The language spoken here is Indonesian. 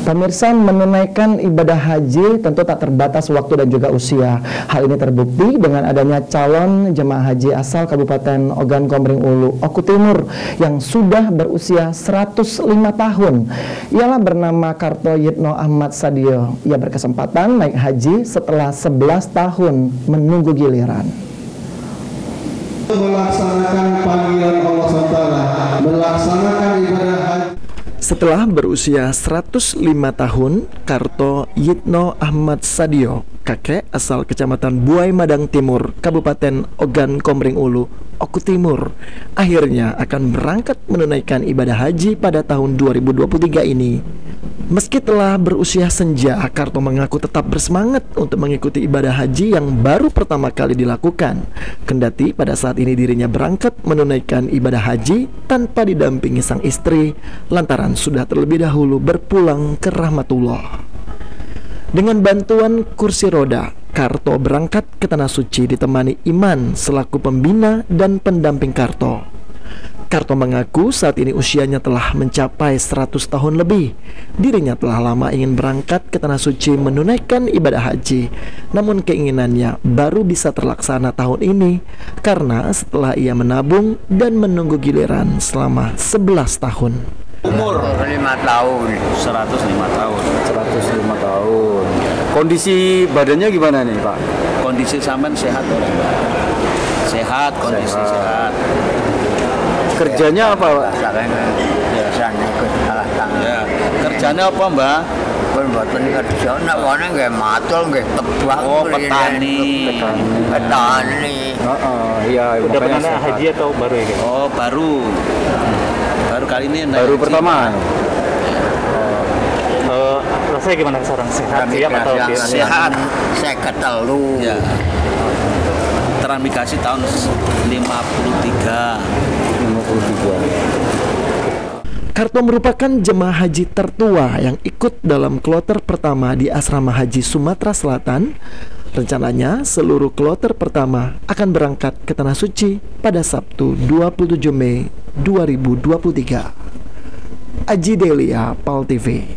Pemirsa, menunaikan ibadah haji tentu tak terbatas waktu dan juga usia. Hal ini terbukti dengan adanya calon jemaah haji asal Kabupaten Ogan Komering Ulu, Oku Timur yang sudah berusia 105 tahun. Ialah bernama Karto Yitno Ahmad Sadio. Ia berkesempatan naik haji setelah 11 tahun menunggu giliran. Melaksanakan panggilan Allah SWT, melaksanakan ibadah haji. Setelah berusia 105 tahun, Karto Yitno Ahmad Sadio, kakek asal Kecamatan Buai Madang Timur, Kabupaten Ogan Komering Ulu, Oku Timur, akhirnya akan berangkat menunaikan ibadah haji pada tahun 2023 ini. Meski telah berusia senja, Karto mengaku tetap bersemangat untuk mengikuti ibadah haji yang baru pertama kali dilakukan. Kendati pada saat ini dirinya berangkat menunaikan ibadah haji tanpa didampingi sang istri, lantaran sudah terlebih dahulu berpulang ke rahmatullah. Dengan bantuan kursi roda, Karto berangkat ke Tanah Suci ditemani Iman selaku pembina dan pendamping Karto. Karto mengaku saat ini usianya telah mencapai 100 tahun lebih. Dirinya telah lama ingin berangkat ke Tanah Suci menunaikan ibadah haji. Namun keinginannya baru bisa terlaksana tahun ini karena setelah ia menabung dan menunggu giliran selama 11 tahun. Umur 5 tahun. 105 tahun. 105 tahun. Kondisi badannya gimana nih, Pak? Kondisi sampean sehat orang, Pak. Sehat, kondisi sehat. Kerjanya apa, Pak? Biasanya salah tangan. Ya, kerjanya apa, Mbak? Pun boten kerja nek wone nggih matul nggih tebak. Oh, petani. Petani. Iya, udah pernah haji atau baru ya? Oh, baru. Baru kali ini baru pertama. Rasanya gimana sekarang? Sehat siap atau sehat? Saya ketelu. Ya. Transmigrasi tahun 53. Karto merupakan jemaah haji tertua yang ikut dalam kloter pertama di Asrama Haji Sumatera Selatan. Rencananya seluruh kloter pertama akan berangkat ke Tanah Suci pada Sabtu 27 Mei 2023. Aji Delia, PAL TV.